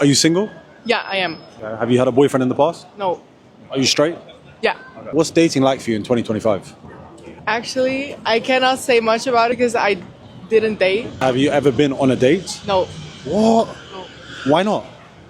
Are you single? Yeah, I am. Have you had a boyfriend in the past? No. Are you straight? Yeah. What's dating like for you in 2025? Actually, I cannot say much about it because I didn't date. Have you ever been on a date? No. What? No. Why not?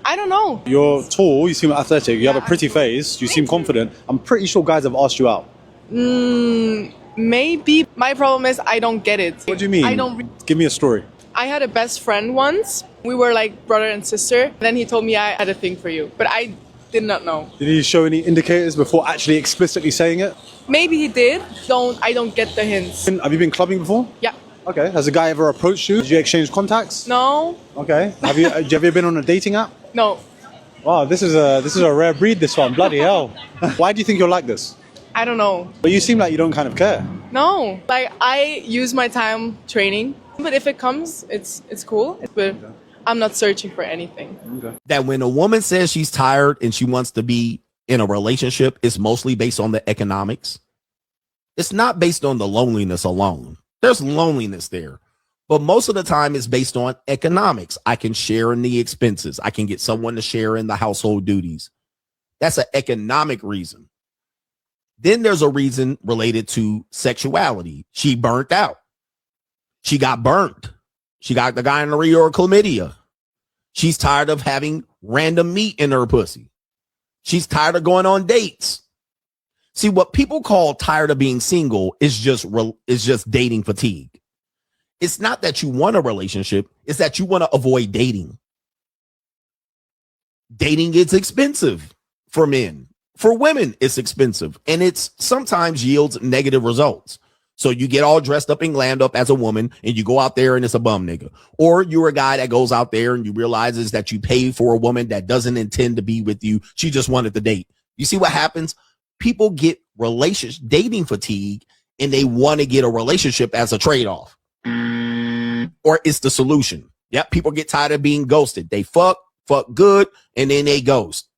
I don't know. You're tall, you seem athletic, you have a Yeah, pretty face, you seem confident. I'm pretty sure guys have asked you out. Maybe. My problem is I don't get it. What do you mean? I don't. Give me a story. I had a best friend once. We were like brother and sister. Then he told me I had a thing for you, but I did not know. Did he show any indicators before actually explicitly saying it? Maybe he did. I don't get the hints. Have you been clubbing before? Yeah. Okay. Has a guy ever approached you? Did you exchange contacts? No. Okay. Have you ever been on a dating app? No. Wow, this is a rare breed, this one. Bloody hell. Why do you think you're like this? I don't know. But you seem like you don't kind of care. No. Like I use my time training, but if it comes, it's cool. But I'm not searching for anything. Okay. That when a woman says she's tired and she wants to be in a relationship, it's mostly based on the economics. It's not based on the loneliness alone. There's loneliness there. But most of the time it's based on economics. I can share in the expenses. I can get someone to share in the household duties. That's an economic reason. Then there's a reason related to sexuality. She burnt out. She got burnt. She got the gonorrhea or chlamydia. She's tired of having random meat in her pussy. She's tired of going on dates. See, what people call tired of being single is just dating fatigue. It's not that you want a relationship. It's that you want to avoid dating. Dating is expensive for men. For women, it's expensive. And it's sometimes yields negative results. So you get all dressed up and glammed up as a woman and you go out there and it's a bum nigga. Or you're a guy that goes out there and you realizes that you paid for a woman that doesn't intend to be with you. She just wanted to date. You see what happens? People get dating fatigue and they want to get a relationship as a trade-off. Or it's the solution. Yep, people get tired of being ghosted. They fuck good, and then they ghost.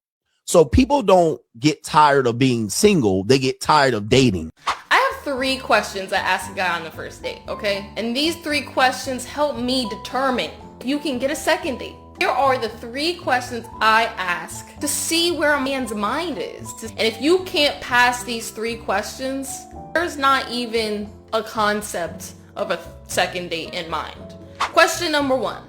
So people don't get tired of being single. They get tired of dating. I have 3 questions I ask a guy on the first date, okay? And these 3 questions help me determine if you can get a second date. Here are the 3 questions I ask to see where a man's mind is. And if you can't pass these 3 questions, there's not even a concept of a second date in mind. Question number 1.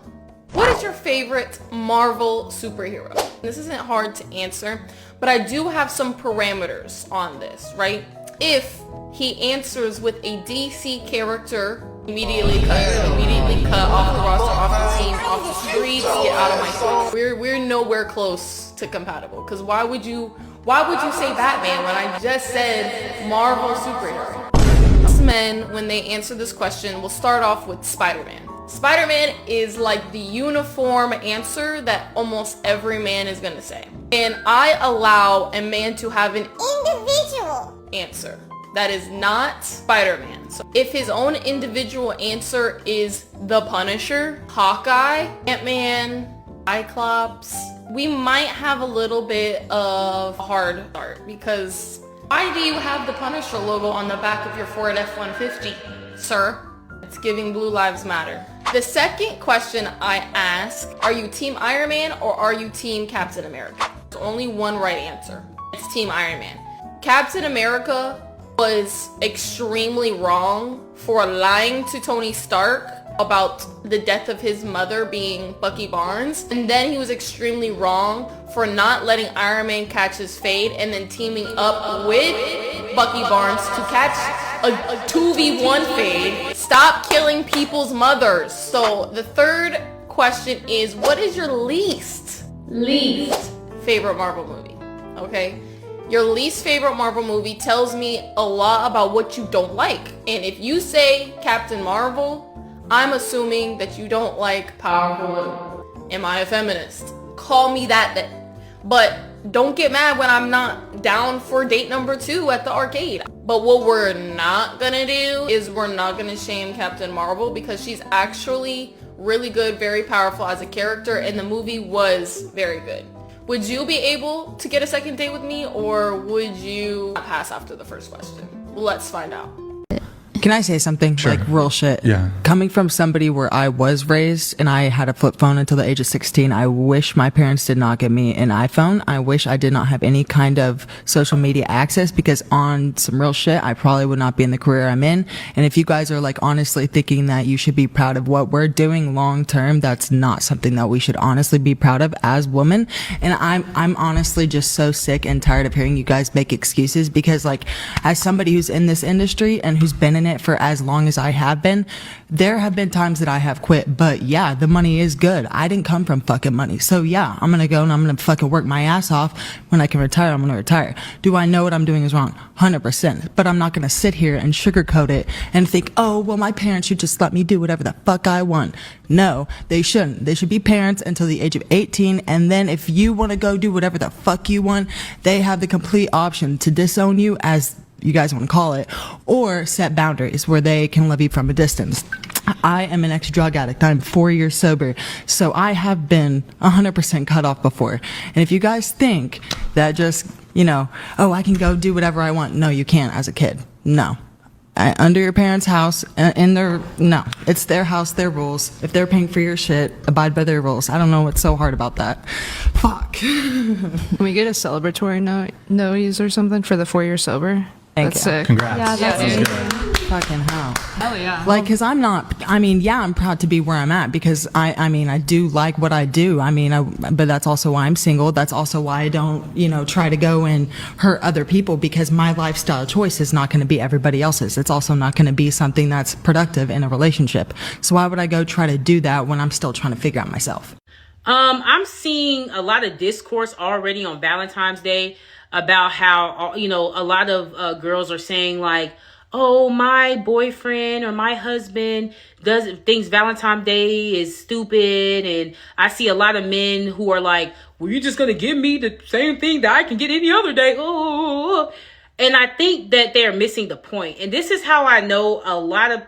What is your favorite Marvel superhero? This isn't hard to answer, but I do have some parameters on this, right? If he answers with a DC character, immediately cut off the roster, off the team, off the streets, get out of my phone. We're nowhere close to compatible. Because why would you say Batman when I just said Marvel superhero? Most men, when they answer this question, will start off with Spider-Man. Spider-Man is like the uniform answer that almost every man is gonna say. And I allow a man to have an individual answer that is not Spider-Man. So if his own individual answer is the Punisher, Hawkeye, Ant-Man, Cyclops, we might have a little bit of a hard start because why do you have the Punisher logo on the back of your Ford F-150, sir? It's giving Blue Lives Matter. The second question I ask, are you Team Iron Man or are you Team Captain America? There's only one right answer. It's Team Iron Man. Captain America was extremely wrong for lying to Tony Stark about the death of his mother being Bucky Barnes. And then he was extremely wrong for not letting Iron Man catch his fade and then teaming up with Bucky Barnes to catch a 2v1 fade. Stop killing people's mothers. So the third question is, what is your least favorite Marvel movie? Okay? Your least favorite Marvel movie tells me a lot about what you don't like. And if you say Captain Marvel, I'm assuming that you don't like powerful women. Am I a feminist? Call me that then. But don't get mad when I'm not down for date number 2 at the arcade. But what we're not gonna do is we're not gonna shame Captain Marvel because she's actually really good, very powerful as a character, and the movie was very good. Would you be able to get a second date with me, or would you pass after the first question? Let's find out. Can I say something? Sure. Like real shit. Yeah. Coming from somebody where I was raised and I had a flip phone until the age of 16, I wish my parents did not give me an iPhone. I wish I did not have any kind of social media access, because on some real shit, I probably would not be in the career I'm in. And if you guys are like honestly thinking that you should be proud of what we're doing long term, that's not something that we should honestly be proud of as women. And I'm honestly just so sick and tired of hearing you guys make excuses, because like, as somebody who's in this industry and who's been in it for as long as I have been, there have been times that I have quit, but yeah, the money is good. I didn't come from fucking money. So yeah, I'm gonna go and I'm gonna fucking work my ass off. When I can retire, I'm gonna retire. Do I know what I'm doing is wrong? 100%. But I'm not gonna sit here and sugarcoat it and think, oh, well, my parents should just let me do whatever the fuck I want. No, they shouldn't. They should be parents until the age of 18. And then if you wanna go do whatever the fuck you want, they have the complete option to disown you, as you guys want to call it, or set boundaries where they can love you from a distance. I am an ex-drug addict. I'm 4 years sober. So I have been 100% cut off before. And if you guys think that just, oh, I can go do whatever I want. No, you can't as a kid. No. Under your parents' house, no. It's their house, their rules. If they're paying for your shit, abide by their rules. I don't know what's so hard about that. Fuck. Can we get a celebratory noise or something for the 4 year sober? Thank That's you. sick. Congrats. Yeah, that's Yeah. Fucking hell. Hell yeah. Like, cause I'm proud to be where I'm at, because I do like what I do. But that's also why I'm single. That's also why I don't, try to go and hurt other people, because my lifestyle choice is not going to be everybody else's. It's also not going to be something that's productive in a relationship. So why would I go try to do that when I'm still trying to figure out myself? I'm seeing a lot of discourse already on Valentine's Day about how, a lot of girls are saying like, oh, my boyfriend or my husband thinks Valentine's Day is stupid. And I see a lot of men who are like, well, you're just going to give me the same thing that I can get any other day. Oh, and I think that they're missing the point. And this is how I know a lot of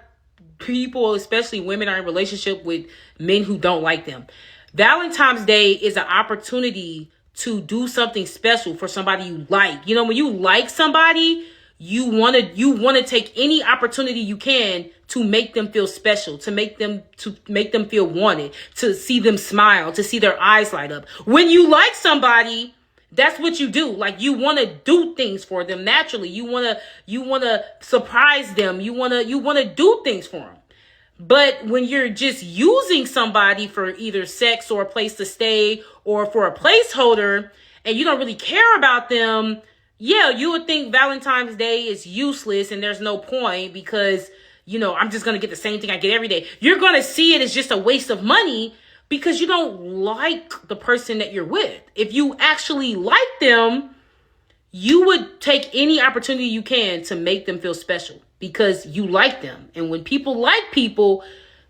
people, especially women, are in relationship with men who don't like them. Valentine's Day is an opportunity to do something special for somebody you like. When you like somebody, you want to take any opportunity you can to make them feel special, to make them feel wanted, to see them smile, to see their eyes light up. When you like somebody, that's what you do. Like, you want to do things for them naturally. You want to surprise them. You want to do things for them. But when you're just using somebody for either sex or a place to stay or for a placeholder, and you don't really care about them, yeah, you would think Valentine's Day is useless and there's no point because, I'm just going to get the same thing I get every day. You're going to see it as just a waste of money because you don't like the person that you're with. If you actually like them, you would take any opportunity you can to make them feel special because you like them. And when people like people,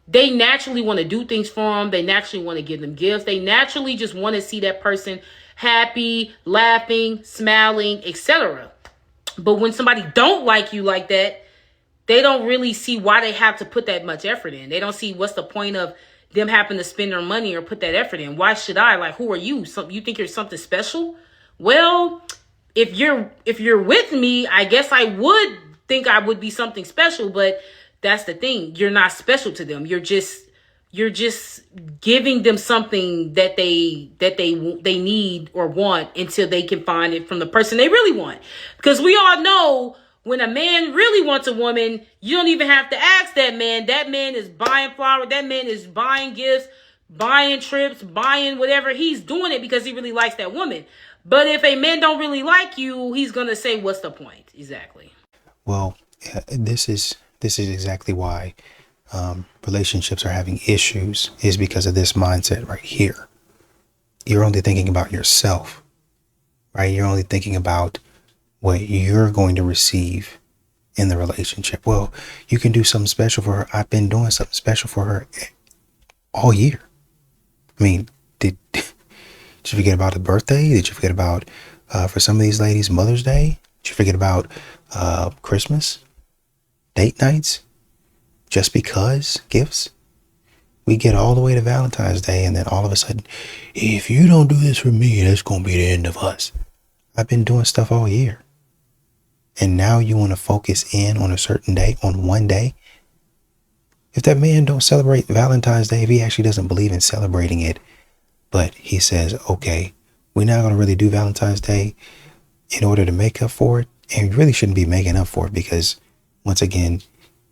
they naturally want to do things for them. They naturally want to give them gifts. They naturally just want to see that person happy, laughing, smiling, etc. But when somebody don't like you like that, they don't really see why they have to put that much effort in. They don't see what's the point of them having to spend their money or put that effort in. Why should I? Like, who are you? You think you're something special? Well, if you're with me, I guess I would think I would be something special, but that's the thing. You're not special to them. You're just giving them something that they need or want until they can find it from the person they really want. Because we all know when a man really wants a woman, you don't even have to ask that man. That man is buying flowers. That man is buying gifts, buying trips, buying whatever. He's doing it because he really likes that woman. But if a man don't really like you, he's going to say, what's the point? Exactly. Well, this is exactly why relationships are having issues, is because of this mindset right here. You're only thinking about yourself, right? You're only thinking about what you're going to receive in the relationship. Well, you can do something special for her. I've been doing something special for her all year. I mean, did you forget about a birthday? Did you forget about, for some of these ladies, Mother's Day? Did you forget about Christmas? Date nights? Just because gifts? We get all the way to Valentine's Day, and then all of a sudden, if you don't do this for me, that's going to be the end of us. I've been doing stuff all year. And now you want to focus in on a certain day, on one day. If that man don't celebrate Valentine's Day, if he actually doesn't believe in celebrating it, but he says, okay, we're not going to really do Valentine's Day in order to make up for it. And you really shouldn't be making up for it because, once again,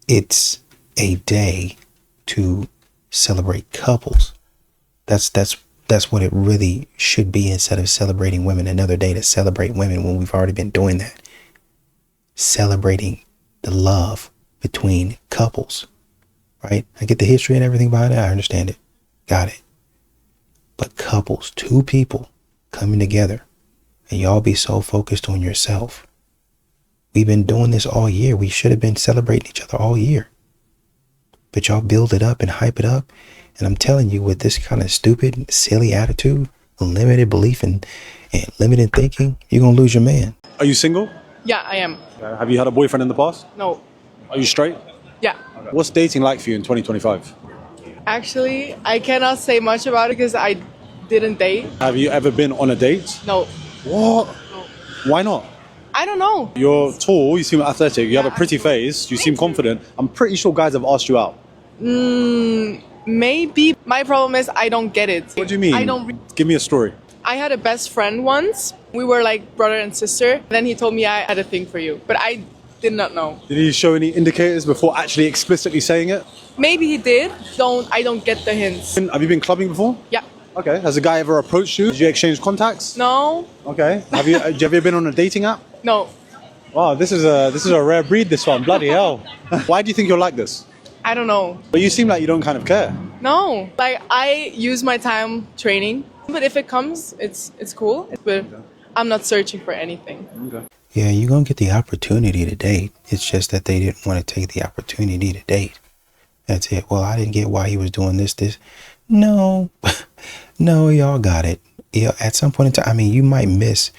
it's a day to celebrate couples. That's what it really should be, instead of celebrating women. Another day to celebrate women when we've already been doing that. Celebrating the love between couples, right? I get the history and everything behind it. I understand it. Got it. But couples, two people coming together, and y'all be so focused on yourself. We've been doing this all year. We should have been celebrating each other all year. But y'all build it up and hype it up. And I'm telling you, with this kind of stupid, silly attitude, limited belief and limited thinking, you're going to lose your man. Are you single? Yeah, I am. Have you had a boyfriend in the past? No. Are you straight? Yeah. What's dating like for you in 2025? Actually, I cannot say much about it because I didn't date. Have you ever been on a date? No. What? No. Why not? I don't know. You're tall, you seem athletic, you have a pretty face, you seem confident. I'm pretty sure guys have asked you out. Maybe. My problem is I don't get it. What do you mean? I don't. Give me a story. I had a best friend once. We were like brother and sister. Then he told me I had a thing for you, but I did not know. Did he show any indicators before actually explicitly saying it? Maybe he did. I don't get the hints. Have you been clubbing before? Yeah. Okay. Has a guy ever approached you? Did you exchange contacts? No. Okay. Have you ever been on a dating app? No. Wow, this is a rare breed, this one. Bloody hell. Why do you think you're like this? I don't know. But you seem like you don't kind of care. No. Like I use my time training, but if it comes, it's cool. But I'm not searching for anything. Okay. Yeah, you're going to get the opportunity to date. It's just that they didn't want to take the opportunity to date. That's it. Well, I didn't get why he was doing this. No. No, y'all got it. Yeah, at some point in time, I mean, you might miss,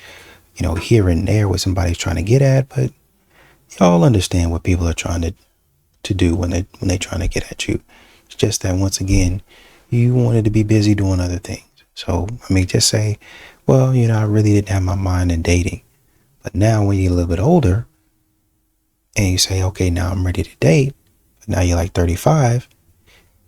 here and there what somebody's trying to get at, but y'all understand what people are trying to do when they're trying to get at you. It's just that, once again, you wanted to be busy doing other things. So, I mean, just say, well, I really didn't have my mind in dating. But now when you're a little bit older and you say, okay, now I'm ready to date, but now you're like 35,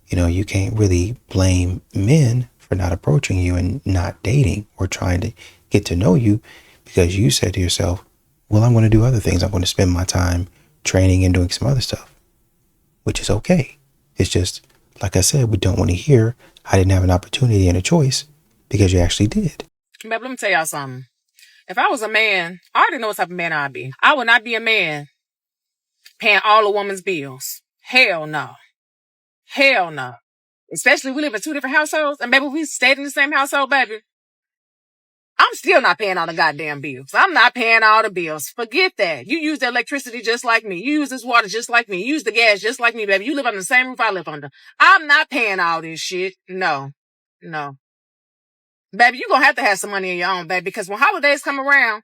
you can't really blame men for not approaching you and not dating or trying to get to know you, because you said to yourself, well, I'm going to do other things. I'm going to spend my time training and doing some other stuff, which is okay. It's just, like I said, we don't want to hear I didn't have an opportunity and a choice, because you actually did. Babe, let me tell y'all something. If I was a man, I already know what type of man I'd be. I would not be a man paying all a woman's bills. Hell no. Hell no. Especially we live in two different households, and baby, we stayed in the same household, baby. I'm still not paying all the goddamn bills. I'm not paying all the bills. Forget that. You use the electricity just like me. You use this water just like me. You use the gas just like me, baby. You live under the same roof I live under. I'm not paying all this shit. No. No. Baby, you're going to have some money of your own, baby, because when holidays come around,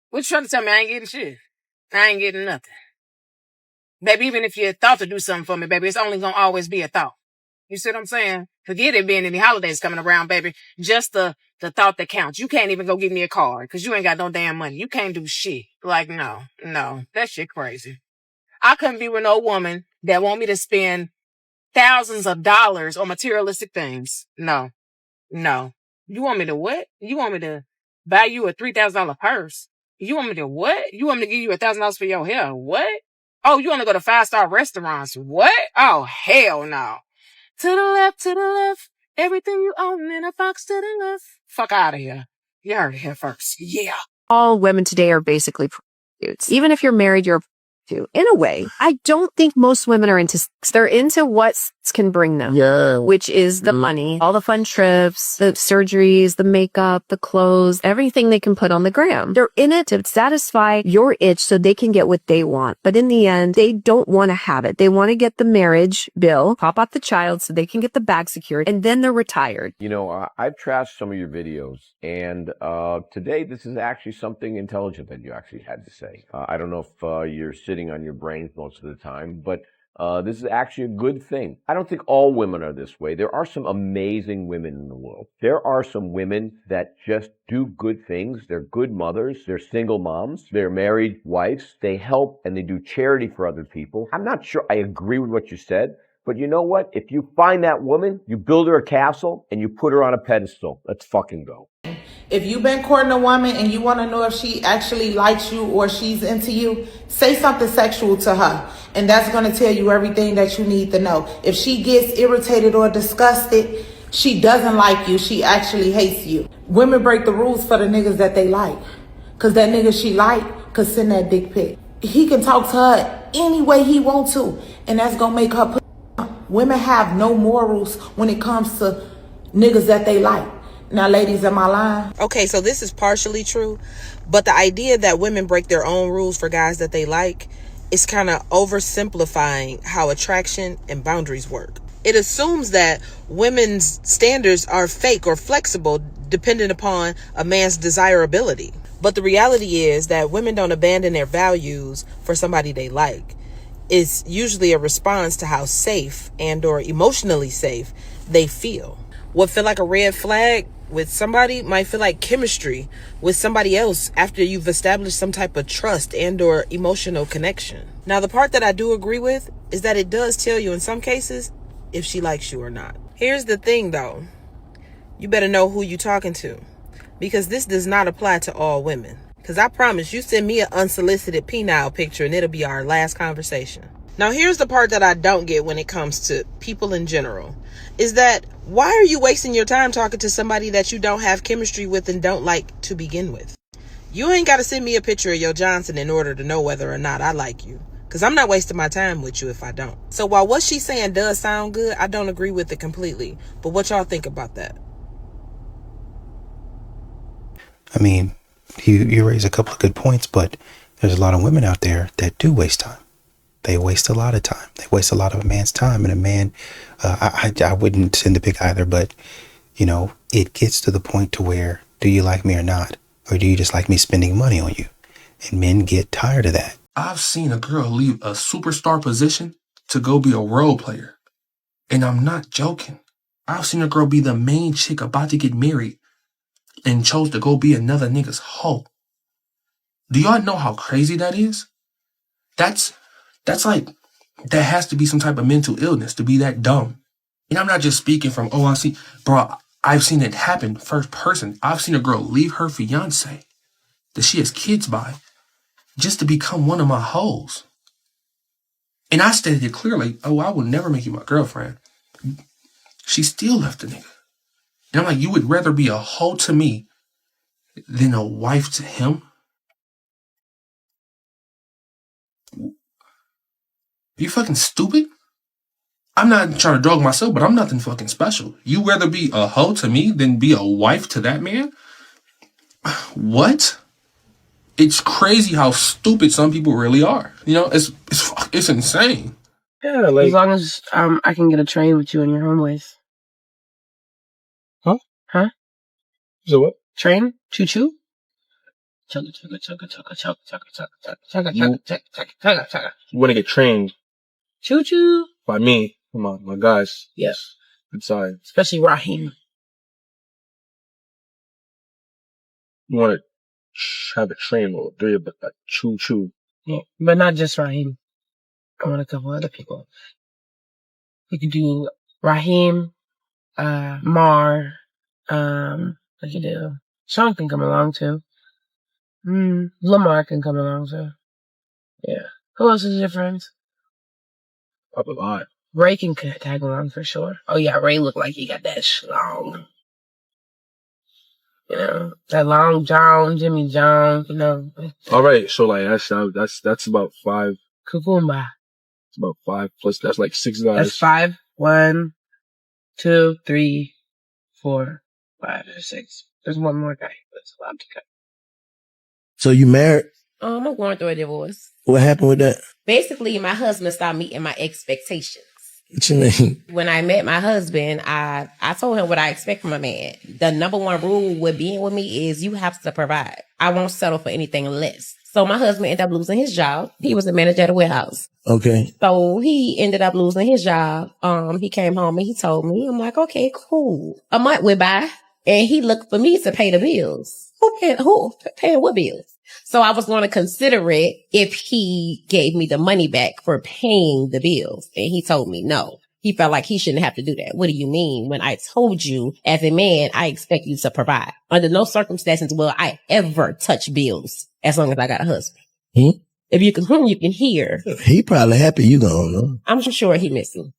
what you trying to tell me? I ain't getting shit. I ain't getting nothing. Baby, even if you thought to do something for me, baby, it's only going to always be a thought. You see what I'm saying? Forget it being any holidays coming around, baby. Just the thought that counts. You can't even go give me a card because you ain't got no damn money. You can't do shit. Like, no. That shit crazy. I couldn't be with no woman that want me to spend thousands of dollars on materialistic things. No. You want me to what? You want me to buy you a $3,000 purse? You want me to what? You want me to give you $1,000 for your hair? What? Oh, you want to go to 5-star restaurants? What? Oh, hell no. To the left, everything you own in a box to the left. Fuck out of here. You heard it here first. Yeah. All women today are basically prostitutes. Even if you're married, you're a prostitute. In a way, I don't think most women are into sex. They're into what sex can bring them. Yeah. Which is the money, all the fun trips, the surgeries, the makeup, the clothes, everything they can put on the gram. They're in it to satisfy your itch so they can get what they want. But in the end, they don't want to have it. They want to get the marriage bill, pop out the child so they can get the bag secured, and then they're retired. I've trashed some of your videos, and today this is actually something intelligent that you actually had to say. I don't know if you're sitting on your brains most of the time, but This is actually a good thing. I don't think all women are this way. There are some amazing women in the world. There are some women that just do good things. They're good mothers. They're single moms. They're married wives. They help and they do charity for other people. I'm not sure I agree with what you said, but you know what? If you find that woman, you build her a castle and you put her on a pedestal. Let's fucking go. If you've been courting a woman and you want to know if she actually likes you or she's into you, say something sexual to her. And that's going to tell you everything that you need to know. If she gets irritated or disgusted, she doesn't like you. She actually hates you. Women break the rules for the niggas that they like. Because that nigga she like could send that dick pic. He can talk to her any way he wants to. And that's going to make her put. Women have no morals when it comes to niggas that they like. Now, ladies, am I lying? Okay, so this is partially true, but the idea that women break their own rules for guys that they like is kind of oversimplifying how attraction and boundaries work. It assumes that women's standards are fake or flexible dependent upon a man's desirability. But the reality is that women don't abandon their values for somebody they like. It's usually a response to how safe and or emotionally safe they feel. What feel like a red flag with somebody might feel like chemistry with somebody else after you've established some type of trust and or emotional connection. Now, the part that I do agree with is that it does tell you in some cases if she likes you or not. Here's the thing though. You better know who you're talking to, because this does not apply to all women. Because I promise you send me an unsolicited penile picture and it'll be our last conversation. Now, here's the part that I don't get when it comes to people in general, is that why are you wasting your time talking to somebody that you don't have chemistry with and don't like to begin with? You ain't got to send me a picture of your Johnson in order to know whether or not I like you, because I'm not wasting my time with you if I don't. So while what she's saying does sound good, I don't agree with it completely. But what y'all think about that? I mean, you raise a couple of good points, but there's a lot of women out there that do waste time. They waste a lot of time. They waste a lot of a man's time. And a man, I wouldn't send the pic either, but, you know, it gets to the point to where, do you like me or not? Or do you just like me spending money on you? And men get tired of that. I've seen a girl leave a superstar position to go be a role player. And I'm not joking. I've seen a girl be the main chick about to get married and chose to go be another nigga's hoe. Do y'all know how crazy that is? That's like, there has to be some type of mental illness to be that dumb. And I'm not just speaking from, I've seen it happen first person. I've seen a girl leave her fiance that she has kids by just to become one of my hoes. And I stated it clearly, I will never make you my girlfriend. She still left the nigga. And I'm like, you would rather be a hoe to me than a wife to him? Are you fucking stupid? I'm not trying to dog myself, but I'm nothing fucking special. You rather be a hoe to me than be a wife to that man? What? It's crazy how stupid some people really are. You know, it's insane. Yeah, like, as long as I can get a train with you on your home ways. Huh? Huh? So what? Train? Choo-choo? Chugga, chugga, chugga, chugga, chugga, chugga, chugga, chugga, chugga, chugga, chugga, chugga. You want to get trained Choo-choo. by me? Come on, my guys. Yes. Good side. Especially Raheem. You want to have a train with three of us, like choo-choo. Yeah, but not just Raheem. I want a couple other people. We could do Raheem, Mar, we could do Sean can come along too. Lamar can come along too. Yeah. Who else is your friends? Up a lot. Ray can tag along for sure. Oh yeah, Ray looked like he got that schlong. You know, that long John, Jimmy John, you know. All right, so like that's about 5. Kukumba. It's about 5 plus. That's like 6 guys. That's 5. 1, 2, 3, 4, 5, 6. There's one more guy that's allowed to cut. So you married? I'm going through a divorce. What happened with that? Basically, my husband stopped meeting my expectations. What you mean? When I met my husband, I told him what I expect from a man. The number one rule with being with me is you have to provide. I won't settle for anything less. So my husband ended up losing his job. He was a manager at a warehouse. Okay. So he ended up losing his job. He came home and he told me, I'm like, okay, cool. A month went by and he looked for me to pay the bills. Who paying what bills? So I was going to consider it if he gave me the money back for paying the bills. And he told me no. He felt like he shouldn't have to do that. What do you mean? When I told you as a man, I expect you to provide. Under no circumstances will I ever touch bills as long as I got a husband. If you can hear. He probably happy you don't know. I'm sure he missed me.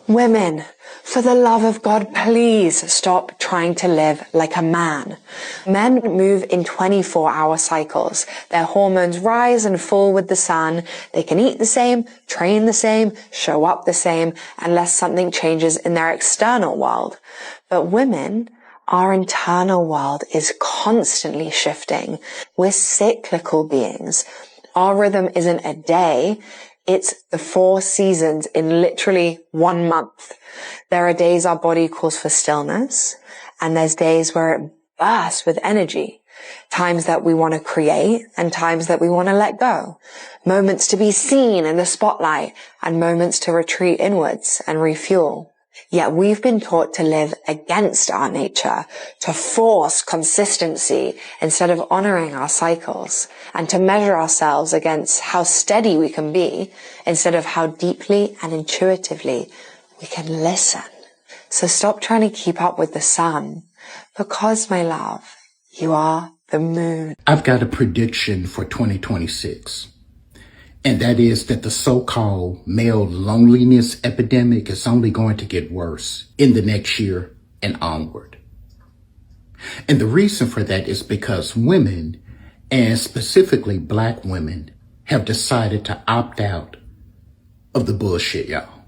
Women, for the love of God, please stop trying to live like a man. Men move in 24-hour cycles. Their hormones rise and fall with the sun. They can eat the same, train the same, show up the same, unless something changes in their external world. But women, our internal world is constantly shifting. We're cyclical beings. Our rhythm isn't a day. It's the 4 seasons in literally 1 month. There are days our body calls for stillness, and there's days where it bursts with energy. Times that we want to create and times that we want to let go. Moments to be seen in the spotlight and moments to retreat inwards and refuel. Yet we've been taught to live against our nature, to force consistency instead of honoring our cycles, and to measure ourselves against how steady we can be instead of how deeply and intuitively we can listen. So stop trying to keep up with the sun, because, my love, you are the moon. I've got a prediction for 2026. And that is that the so-called male loneliness epidemic is only going to get worse in the next year and onward. And the reason for that is because women, and specifically Black women, have decided to opt out of the bullshit, y'all.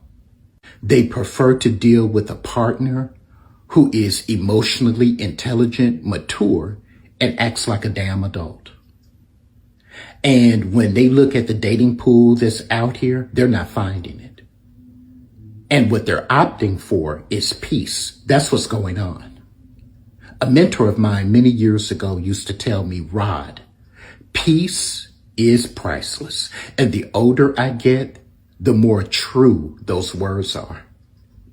They prefer to deal with a partner who is emotionally intelligent, mature, and acts like a damn adult. And when they look at the dating pool that's out here, they're not finding it. And what they're opting for is peace. That's what's going on. A mentor of mine many years ago used to tell me, Rod, peace is priceless. And the older I get, the more true those words are.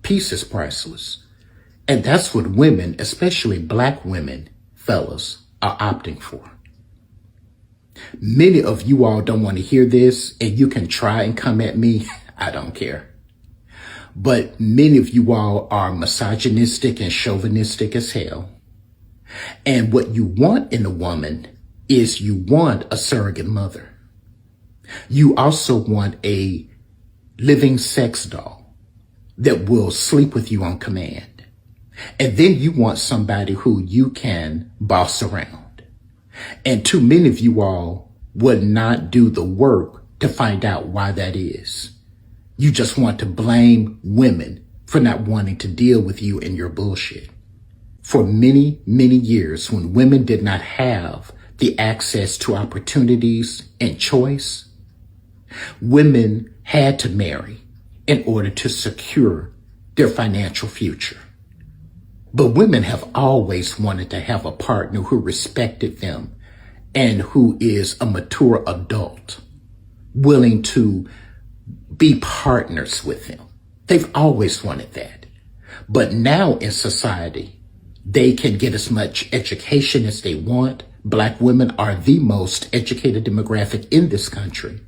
Peace is priceless. And that's what women, especially Black women, fellas, are opting for. Many of you all don't want to hear this, and you can try and come at me. I don't care. But many of you all are misogynistic and chauvinistic as hell. And what you want in a woman is you want a surrogate mother. You also want a living sex doll that will sleep with you on command. And then you want somebody who you can boss around. And too many of you all would not do the work to find out why that is. You just want to blame women for not wanting to deal with you and your bullshit. For many, many years, when women did not have the access to opportunities and choice, women had to marry in order to secure their financial future. But women have always wanted to have a partner who respected them and who is a mature adult, willing to be partners with them. They've always wanted that. But now in society, they can get as much education as they want. Black women are the most educated demographic in this country.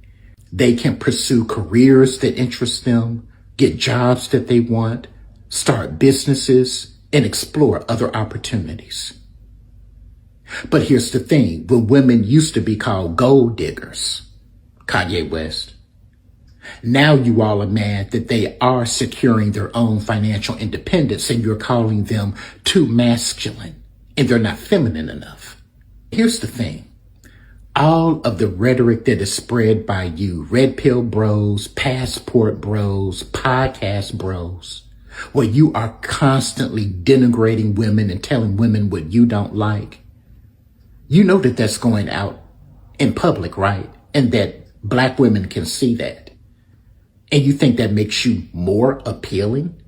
They can pursue careers that interest them, get jobs that they want, start businesses, and explore other opportunities. But here's the thing, when women used to be called gold diggers, Kanye West, now you all are mad that they are securing their own financial independence and you're calling them too masculine and they're not feminine enough. Here's the thing, all of the rhetoric that is spread by you, red pill bros, passport bros, podcast bros, where you are constantly denigrating women and telling women what you don't like. You know that that's going out in public, right? And that Black women can see that. And you think that makes you more appealing?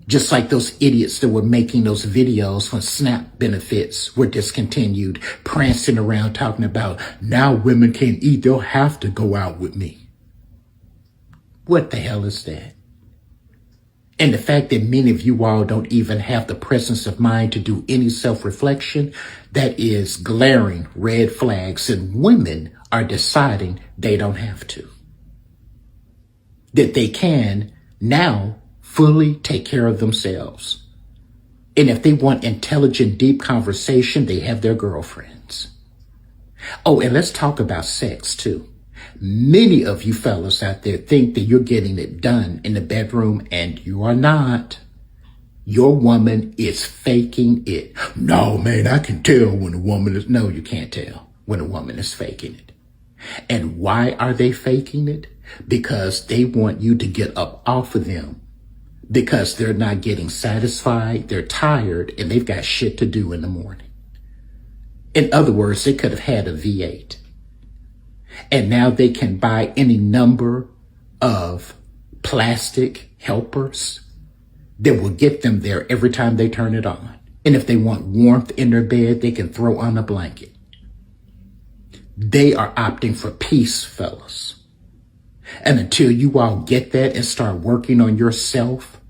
Just like those idiots that were making those videos when SNAP benefits were discontinued, prancing around talking about now women can't eat, they'll have to go out with me. What the hell is that? And the fact that many of you all don't even have the presence of mind to do any self-reflection, that is glaring red flags, and women are deciding they don't have to. That they can now fully take care of themselves. And if they want intelligent, deep conversation, they have their girlfriends. Oh, and let's talk about sex too. Many of you fellas out there think that you're getting it done in the bedroom, and you are not. Your woman is faking it. No, man, I can tell when a woman is... No, you can't tell when a woman is faking it. And why are they faking it? Because they want you to get up off of them. Because they're not getting satisfied, they're tired, and they've got shit to do in the morning. In other words, they could have had a V8. And now they can buy any number of plastic helpers that will get them there every time they turn it on. And if they want warmth in their bed, they can throw on a blanket. They are opting for peace, fellas. And until you all get that and start working on yourself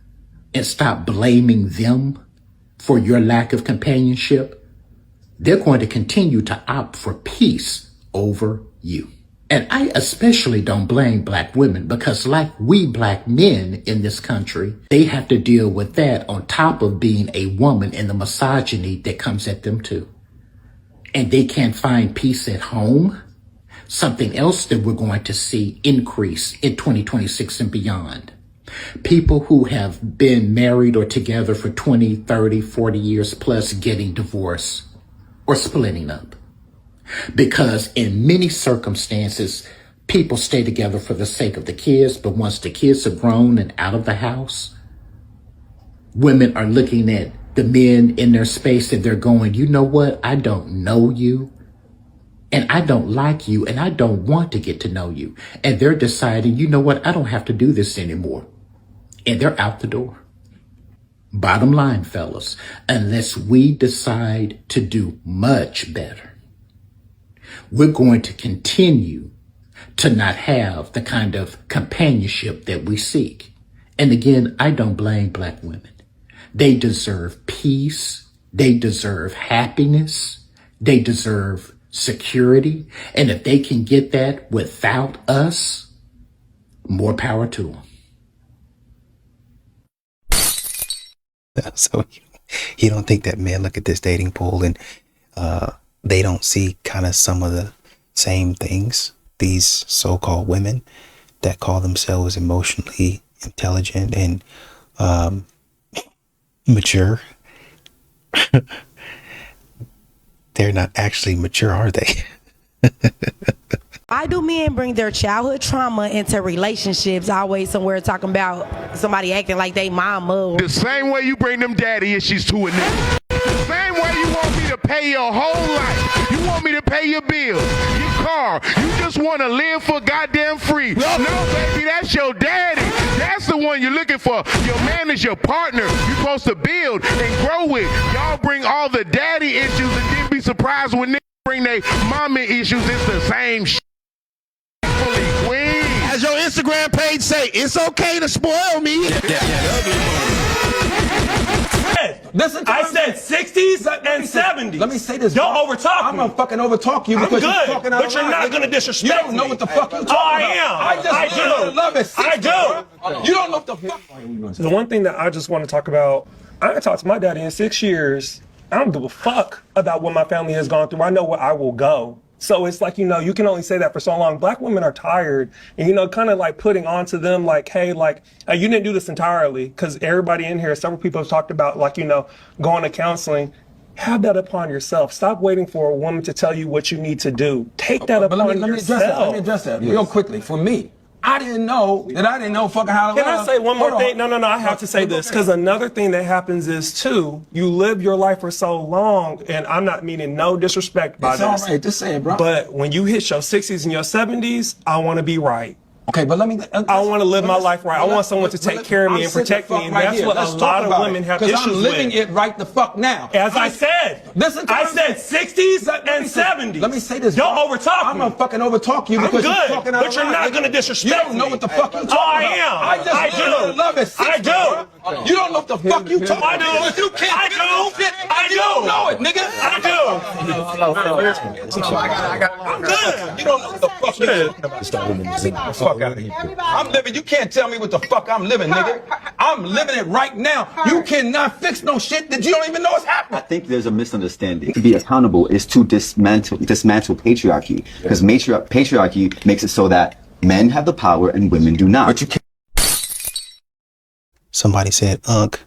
and stop blaming them for your lack of companionship, they're going to continue to opt for peace over you. And I especially don't blame black women, because like we black men in this country, they have to deal with that on top of being a woman and the misogyny that comes at them too. And they can't find peace at home. Something else that we're going to see increase in 2026 and beyond. People who have been married or together for 20, 30, 40 years plus getting divorced or splitting up. Because in many circumstances, people stay together for the sake of the kids, but once the kids are grown and out of the house, women are looking at the men in their space and they're going, you know what? I don't know you. And I don't like you, and I don't want to get to know you. And they're deciding, you know what? I don't have to do this anymore. And they're out the door. Bottom line, fellas, unless we decide to do much better, we're going to continue to not have the kind of companionship that we seek. And again, I don't blame black women. They deserve peace. They deserve happiness. They deserve security. And if they can get that without us, more power to them. So you don't think that men look at this dating pool and they don't see kind of some of the same things? These so-called women that call themselves emotionally intelligent and mature, they're not actually mature, are they? Why do men bring their childhood trauma into relationships? Always somewhere talking about somebody acting like they mama. The same way you bring them daddy issues to a nigga. The same way you want me to pay your whole life. You want me to pay your bills, your car. You just want to live for goddamn free. No, baby, that's your daddy. That's the one you're looking for. Your man is your partner. You're supposed to build and grow with. Y'all bring all the daddy issues and then be surprised when niggas bring their mama issues. It's the same shit. As your Instagram page say, it's okay to spoil me. Listen, I said 60s and 70s. Let me say this. Don't overtalk me. I'm gonna fucking overtalk you I'm because good, you're talking out but you're not gonna disrespect me. You don't know what the fuck you're talking I about. I do. Love it. I do. You don't know what the fuck. The one thing that I just want to talk about, I haven't talked to my daddy in 6 years. I don't give a fuck about what my family has gone through. I know where I will go. So it's like, you can only say that for so long. Black women are tired and, kind of like putting onto them like, hey, like, you didn't do this entirely, because everybody in here, several people have talked about like, going to counseling. Have that upon yourself. Stop waiting for a woman to tell you what you need to do. Take that upon yourself. Let me address that real quickly. For me, I didn't know fucking how to Can I say one more thing? No, I have to say this, because another thing that happens is, too, you live your life for so long, and I'm not meaning no disrespect by this. It's all right, just say it, bro. But when you hit your 60s and your 70s, I want to be right. Okay, but let me. I want to live my life right. I want someone to take care of me and protect me, and that's what a lot of women have issues with. Because I'm living it right the fuck now. As I said, I said 60s and 70s. Let me say this. Don't overtalk me. I'm gonna fucking overtalk you because I'm good, you're talking out but you're not gonna disrespect me. You don't know what the fuck you talking Oh, I about. am. I do. Love at 60, I do. bro. You don't know what the fuck you talking about. I do. You can't. I do. I do. You don't know it, nigga. I do. I'm good. You don't know what the fuck you're talking about. Get the fuck out of here. I'm living. You can't tell me what the fuck I'm living, nigga. I'm living it right now. You cannot fix no shit that you don't even know is happening. I think there's a misunderstanding. To be accountable is to dismantle patriarchy, because patriarchy makes it so that men have the power and women do not. But you can't. Somebody said, Unc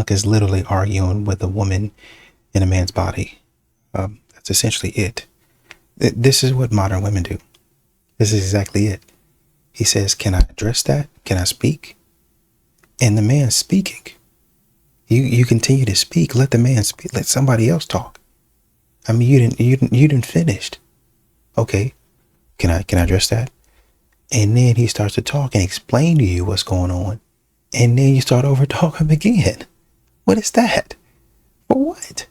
is literally arguing with a woman in a man's body. That's essentially it. This is what modern women do. This is exactly it. He says, can I address that? Can I speak? And the man's speaking. You continue to speak. Let the man speak. Let somebody else talk. I mean, you didn't finished. Okay. Can I address that? And then he starts to talk and explain to you what's going on. And then you start over talking again. What is that? For what?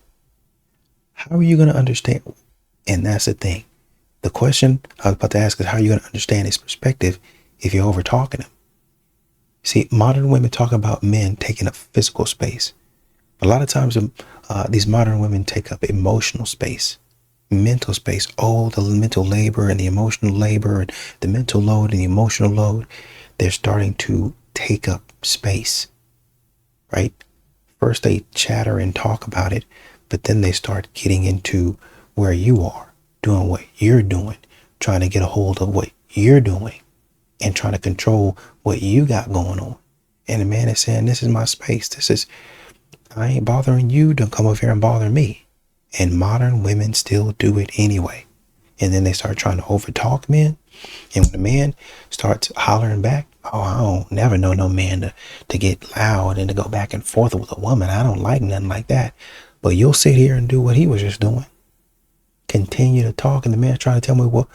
How are you going to understand? And that's the thing. The question I was about to ask is, how are you going to understand his perspective if you're over talking him? See, modern women talk about men taking up physical space. A lot of times, these modern women take up emotional space, mental space. Oh, the mental labor and the emotional labor and the mental load and the emotional load. They're starting to take up space, right? First they chatter and talk about it, but then they start getting into where you are, doing what you're doing, trying to get a hold of what you're doing and trying to control what you got going on. And the man is saying, this is my space. I ain't bothering you. Don't come over here and bother me. And modern women still do it anyway. And then they start trying to overtalk men. And when the man starts hollering back, oh, I don't never know no man to get loud and to go back and forth with a woman. I don't like nothing like that. But you'll sit here and do what he was just doing. Continue to talk, and the man trying to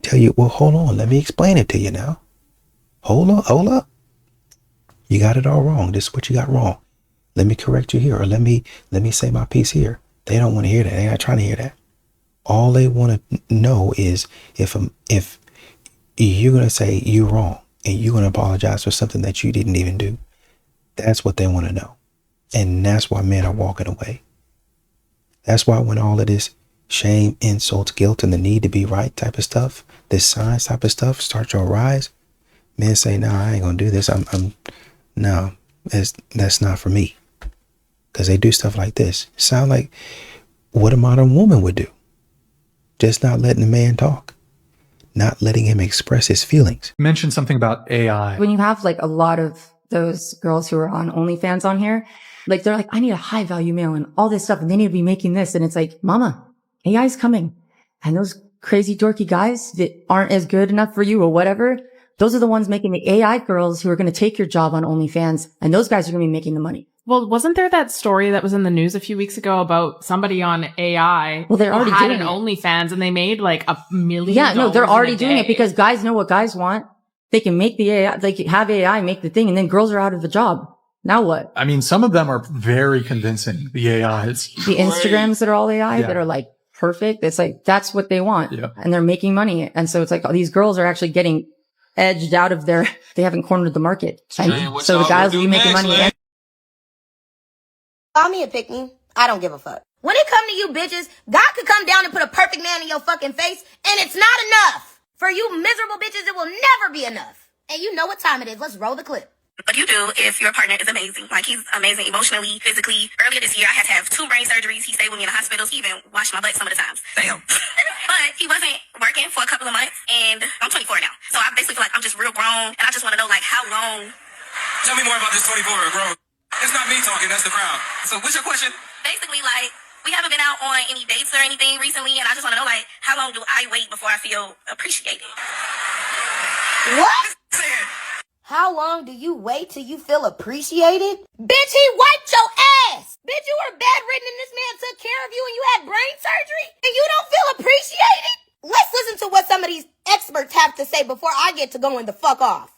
tell you, well, hold on, let me explain it to you now. Hold up. You got it all wrong. This is what you got wrong. Let me correct you here, or let me say my piece here. They don't want to hear that. They're not trying to hear that. All they want to know is if you're going to say you're wrong and you're going to apologize for something that you didn't even do. That's what they want to know. And that's why men are walking away. That's why when all of this shame, insults, guilt, and the need to be right type of stuff, this science type of stuff starts to arise, men say, no, I ain't gonna do this. No, that's not for me. Because they do stuff like this. Sound like what a modern woman would do. Just not letting the man talk. Not letting him express his feelings. You mentioned something about AI. When you have like a lot of those girls who are on OnlyFans on here, like they're like, I need a high value male and all this stuff, and they need to be making this. And it's like, mama, AI is coming. And those crazy dorky guys that aren't as good enough for you or whatever, those are the ones making the AI girls who are going to take your job on OnlyFans. And those guys are going to be making the money. Well, wasn't there that story that was in the news a few weeks ago about somebody on AI? Well, they're already had doing an it. OnlyFans and they made like $1 million. Yeah, no, they're already doing day. it because guys know what guys want. They can make the AI, they can have AI make the thing, and then girls are out of the job. Now what? I mean, some of them are very convincing, the AIs. The Instagrams that are all AI that are like perfect. It's like, that's what they want. Yeah. And they're making money. And so it's like, these girls are actually getting edged out of they haven't cornered the market. And so the guys will be making money. Call me a pick me. I don't give a fuck. When it come to you bitches, God could come down and put a perfect man in your fucking face, and it's not enough. For you miserable bitches, it will never be enough. And you know what time it is. Let's roll the clip. But you do if your partner is amazing. Like, he's amazing emotionally, physically. Earlier this year, I had to have 2 brain surgeries. He stayed with me in the hospital. He even washed my butt some of the times. Damn. But he wasn't working for a couple of months, and I'm 24 now. So I basically feel like I'm just real grown, and I just want to know, like, how long. Tell me more about this 24 grown. It's not me talking, that's the crowd. So what's your question? Basically, like, we haven't been out on any dates or anything recently, and I just want to know, like, how long do I wait before I feel appreciated? What? How long do you wait till you feel appreciated? Bitch, he wiped your ass. Bitch, you were bedridden and this man took care of you and you had brain surgery and you don't feel appreciated? Let's listen to what some of these experts have to say say before I get to going the fuck off.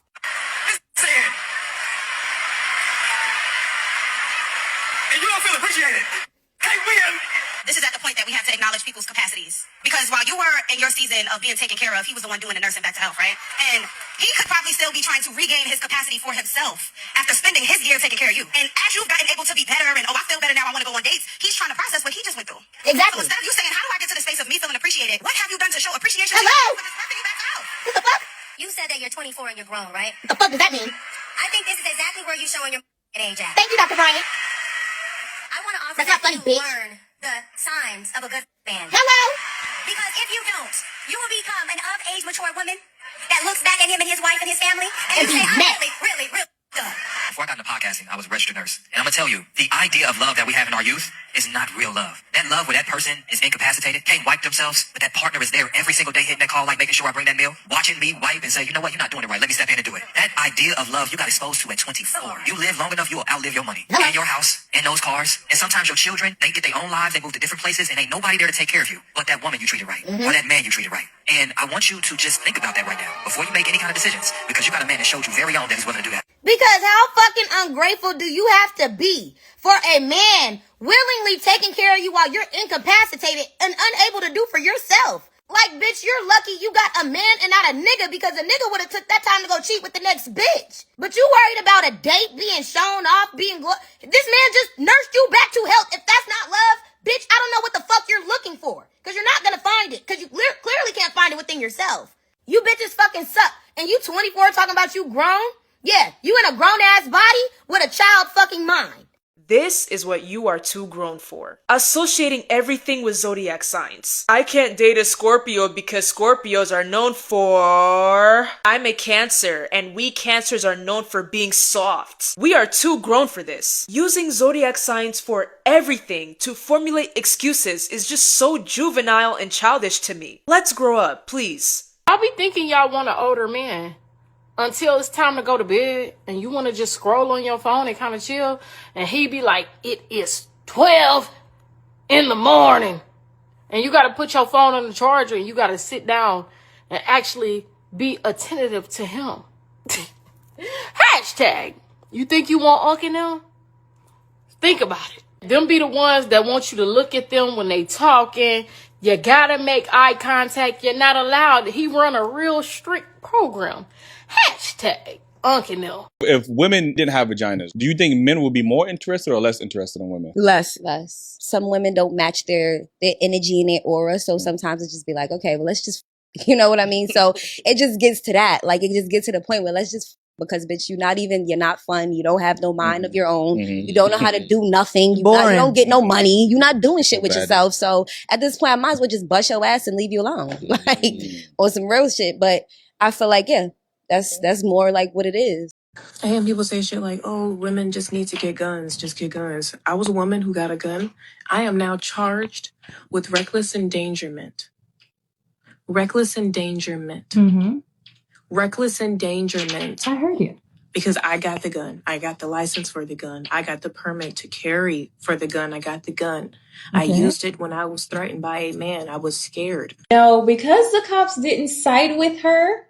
And you don't feel appreciated. Hey, win. This is at the point that we have to acknowledge people's capacities. Because while you were in your season of being taken care of, he was the one doing the nursing back to health, right? And he could probably still be trying to regain his capacity for himself after spending his year taking care of you. And as you've gotten able to be better and, oh, I feel better now, I want to go on dates, he's trying to process what he just went through. Exactly. So instead of you saying, how do I get to the space of me feeling appreciated? What have you done to show appreciation? Hello? What the fuck? You said that you're 24 and you're grown, right? What the fuck does that mean? I think this is exactly where you're showing your age at. Thank you, Dr. Bryant. I want to offer That's not that funny, you bitch. learn the signs of a good man. Hello? Because if you don't, you will become an of-age mature woman that looks back at him and his wife and his family and you say, I'm really done. Before I got into podcasting, I was a registered nurse. And I'm going to tell you, the idea of love that we have in our youth is not real love. That love where that person is incapacitated, can't wipe themselves, but that partner is there every single day hitting that call, like making sure I bring that meal, watching me wipe and say, you know what, you're not doing it right. Let me step in and do it. That idea of love you got exposed to at 24. You live long enough, you will outlive your money. And your house, and those cars. And sometimes your children, they get their own lives, they move to different places, and ain't nobody there to take care of you. But that woman you treated right. Or that man you treated right. And I want you to just think about that right now before you make any kind of decisions. Because you got a man that showed you very own that he's willing to do that. Because how fucking ungrateful do you have to be for a man willingly taking care of you while you're incapacitated and unable to do for yourself? Like, bitch, you're lucky you got a man and not a nigga, because a nigga would have took that time to go cheat with the next bitch. But you worried about a date being shown off, this man just nursed you back to health. If that's not love, bitch, I don't know what the fuck you're looking for. Because you're not gonna find it. Because you clearly can't find it within yourself. You bitches fucking suck. And you 24 talking about you grown? Yeah, you in a grown-ass body with a child fucking mind. This is what you are too grown for. Associating everything with zodiac signs. I can't date a Scorpio because Scorpios are known for... I'm a Cancer, and we Cancers are known for being soft. We are too grown for this. Using zodiac signs for everything to formulate excuses is just so juvenile and childish to me. Let's grow up, please. I be thinking y'all want an older man until it's time to go to bed and you want to just scroll on your phone and kind of chill, and he be like, it is 12 in the morning, and you got to put your phone on the charger and you got to sit down and actually be attentive to him. Hashtag, you think you want Uncle now? Think about it. Them be the ones that want you to look at them when they talking. You gotta make eye contact. You're not allowed. He run a real strict program. Hashtag Uncle no. If women didn't have vaginas, do you think men would be more interested or less interested in women? Less. Some women don't match their energy and their aura. So sometimes it just be like, okay, well, let's just, you know what I mean? So it just gets to that. Like, it just gets to the point where let's just, because bitch, you're not fun. You don't have no mind of your own. You don't know how to do nothing. You don't get no money. You're not doing shit with yourself. So at this point, I might as well just bust your ass and leave you alone. Like, on some real shit. But I feel like, yeah, that's more like what it is. I hear people say shit like, oh, women just need to get guns. Just get guns. I was a woman who got a gun. I am now charged with reckless endangerment. Reckless endangerment. Mm-hmm. Reckless endangerment. I heard you. Because I got the gun. I got the license for the gun. I got the permit to carry for the gun. I got the gun. I used it when I was threatened by a man. I was scared. No, because the cops didn't side with her,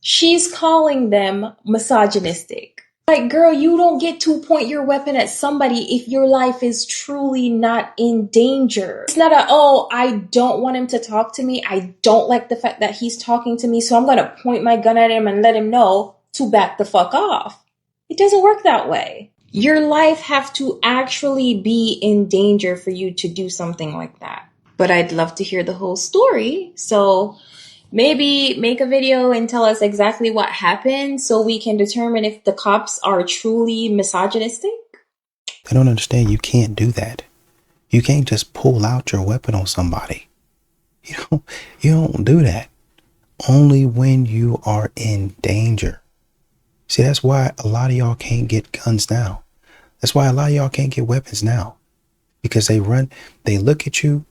she's calling them misogynistic. Like, girl, you don't get to point your weapon at somebody if your life is truly not in danger. It's not I don't want him to talk to me. I don't like the fact that he's talking to me, so I'm going to point my gun at him and let him know to back the fuck off. It doesn't work that way. Your life have to actually be in danger for you to do something like that. But I'd love to hear the whole story, so maybe make a video and tell us exactly what happened so we can determine if the cops are truly misogynistic. They don't understand you can't do that. You can't just pull out your weapon on somebody. You don't do that. Only when you are in danger. See, that's why a lot of y'all can't get guns now. That's why a lot of y'all can't get weapons now. Because they look at you,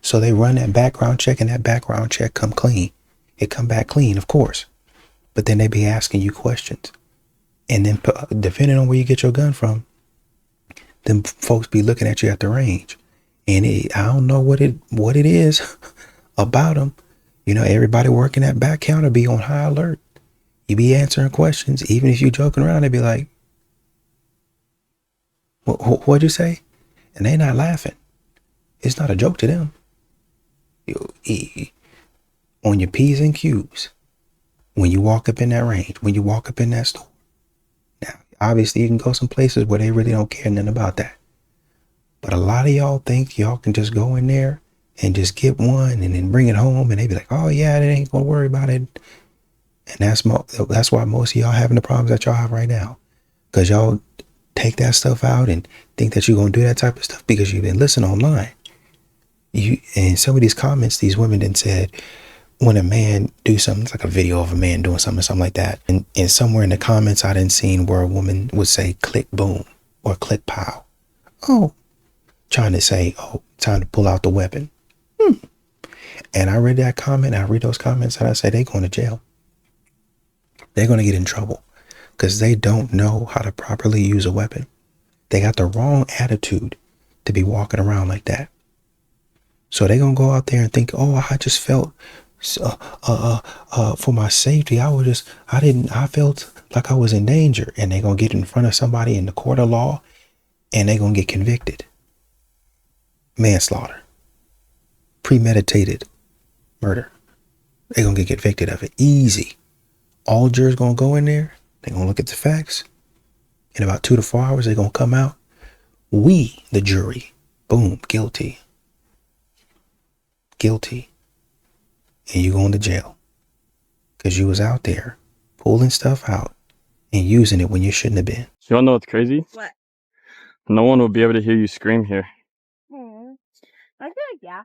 so they run that background check, and that background check come clean. It come back clean, of course. But then they be asking you questions. And then depending on where you get your gun from, them folks be looking at you at the range. And I don't know what it is about them. Everybody working that back counter be on high alert. You be answering questions, even if you joking around, they be like, what'd you say? And they not laughing. It's not a joke to them. On your P's and Q's, when you walk up in that range, when you walk up in that store. Now, obviously you can go some places where they really don't care nothing about that. But a lot of y'all think y'all can just go in there and just get one and then bring it home, and they be like, oh yeah, they ain't gonna worry about it. And that's why most of y'all having the problems that y'all have right now. Because y'all take that stuff out and think that you're gonna do that type of stuff because you've been listening online. And some of these comments, these women then said, when a man do something, it's like a video of a man doing something like that. And somewhere in the comments I didn't seen where a woman would say click boom or click pow. Oh, trying to say, oh, time to pull out the weapon. And I read that comment, I read those comments, and I say, they going to jail. They're going to get in trouble because they don't know how to properly use a weapon. They got the wrong attitude to be walking around like that. So they're going to go out there and think, oh, I just felt for my safety. I felt like I was in danger. And they're going to get in front of somebody in the court of law and they're going to get convicted. Manslaughter. Premeditated murder. They're going to get convicted of it. Easy. All jurors going to go in there. They're going to look at the facts. In about 2 to 4 hours, they're going to come out. We, the jury, boom, guilty. Guilty. And you going to jail. Because you was out there pulling stuff out and using it when you shouldn't have been. You all know what's crazy? What? No one will be able to hear you scream here. I feel like, yeah.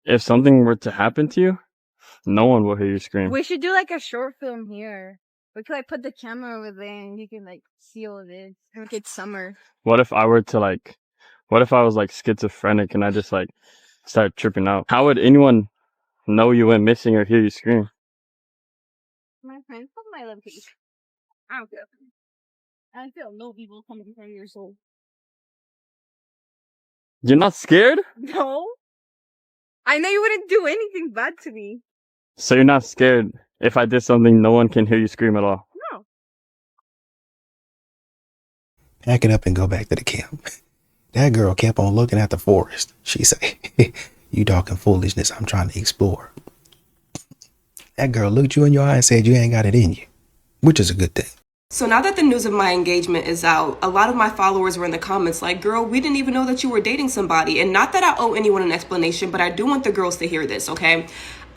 If something were to happen to you, no one will hear you scream. We should do like a short film here. We could like put the camera over there and you can like see all of it. Like it's summer. What if I was like schizophrenic and I just like started tripping out? How would anyone know you went missing or hear you scream? My friends might love cake. I don't care. I feel no evil coming from your soul. You're not scared? No. I know you wouldn't do anything bad to me. So you're not scared if I did something no one can hear you scream at all? No. Pack it up and go back to the camp. That girl kept on looking at the forest. She said, you talking foolishness. I'm trying to explore. That girl looked you in your eye and said you ain't got it in you, which is a good thing. So now that the news of my engagement is out, a lot of my followers were in the comments like, girl, we didn't even know that you were dating somebody. And not that I owe anyone an explanation, but I do want the girls to hear this, okay?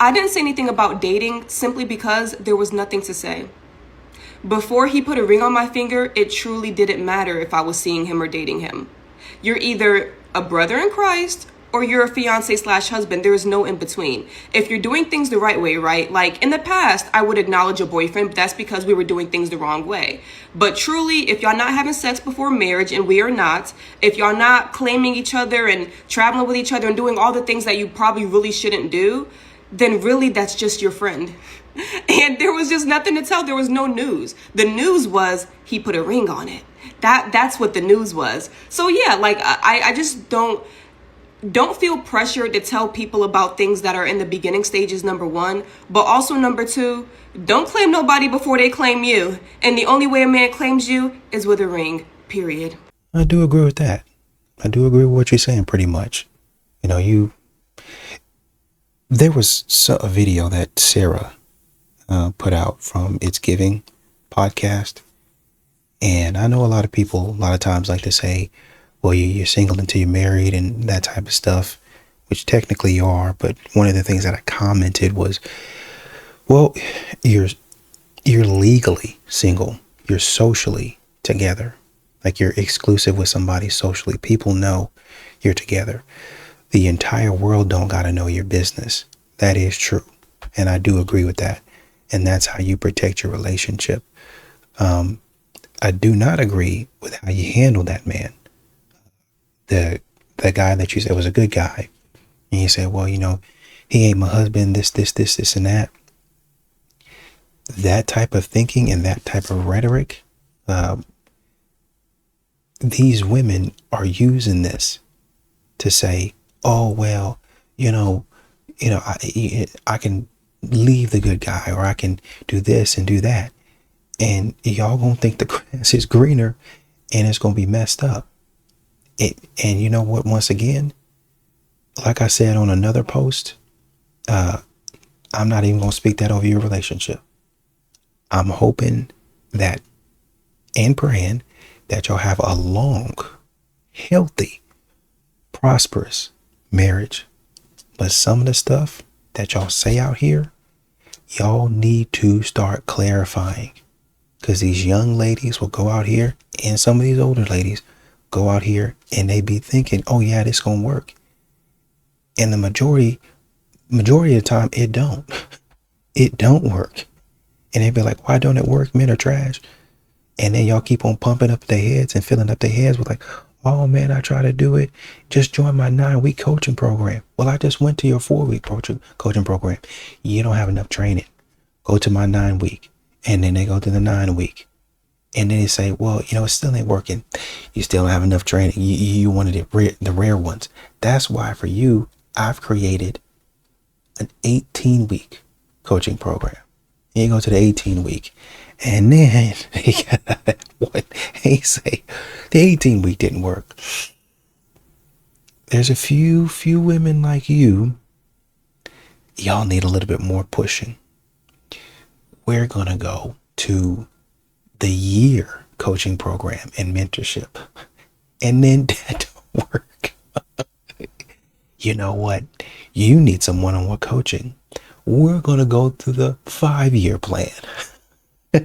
I didn't say anything about dating simply because there was nothing to say. Before he put a ring on my finger, it truly didn't matter if I was seeing him or dating him. You're either a brother in Christ or you're a fiance/husband. There is no in between. If you're doing things the right way, right? Like in the past, I would acknowledge a boyfriend, but that's because we were doing things the wrong way. But truly, if y'all not having sex before marriage, and we are not, if y'all not claiming each other and traveling with each other and doing all the things that you probably really shouldn't do, then really that's just your friend. And there was just nothing to tell. There was no news. The news was he put a ring on it. That's what the news was. So yeah, like I just don't feel pressured to tell people about things that are in the beginning stages, number one. But also number two, don't claim nobody before they claim you. And the only way a man claims you is with a ring, period. I do agree with that. I do agree with what you're saying pretty much. There was a video that Sarah put out from It's Giving podcast. And I know a lot of people, a lot of times like to say, well, you're single until you're married and that type of stuff, which technically you are. But one of the things that I commented was, well, you're legally single. You're socially together. Like you're exclusive with somebody socially. People know you're together. The entire world don't got to know your business. That is true. And I do agree with that. And that's how you protect your relationship. I do not agree with how you handle that man. The guy that you said was a good guy. And you said, well, he ain't my husband, this, and that. That type of thinking and that type of rhetoric, these women are using this to say, oh, well, I can leave the good guy, or I can do this and do that. And y'all gonna think the grass is greener, and it's gonna be messed up. And you know what? Once again, like I said on another post, I'm not even gonna speak that over your relationship. I'm hoping that and praying that y'all have a long, healthy, prosperous marriage. But some of the stuff that y'all say out here, y'all need to start clarifying. Because these young ladies will go out here, and some of these older ladies go out here and they be thinking, oh yeah, this gonna work. And the majority of the time, it don't. It don't work. And they be like, why don't it work? Men are trash. And then y'all keep on pumping up their heads and filling up their heads with like, oh man, I try to do it. Just join my 9-week coaching program. Well, I just went to your 4-week coaching program. You don't have enough training. Go to my 9-week. And then they go to the 9-week. And then they say, well, you know, it still ain't working. You still don't have enough training. You wanted the rare ones. That's why for you, I've created an 18-week coaching program. And you go to the 18-week. And then they say the 18-week didn't work. There's a few women like you. Y'all need a little bit more pushing. We're going to go to the year coaching program and mentorship. And then that don't work. You know what? You need some one-on-one coaching. We're going to go to the 5-year plan. And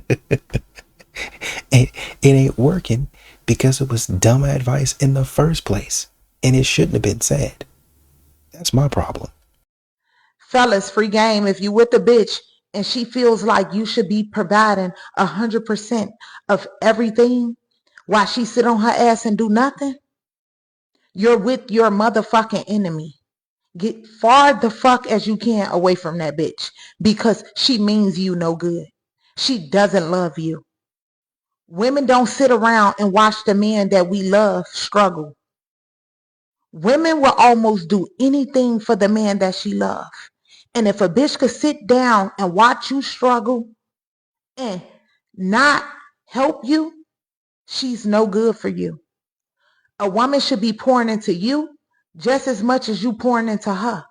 it ain't working because it was dumb advice in the first place. And it shouldn't have been said. That's my problem. Fellas, free game. If you with the bitch and she feels like you should be providing 100% of everything while she sit on her ass and do nothing, you're with your motherfucking enemy. Get far the fuck as you can away from that bitch because she means you no good. She doesn't love you. Women don't sit around and watch the men that we love struggle. Women will almost do anything for the man that she loves. And if a bitch could sit down and watch you struggle and not help you, she's no good for you. A woman should be pouring into you just as much as you pouring into her.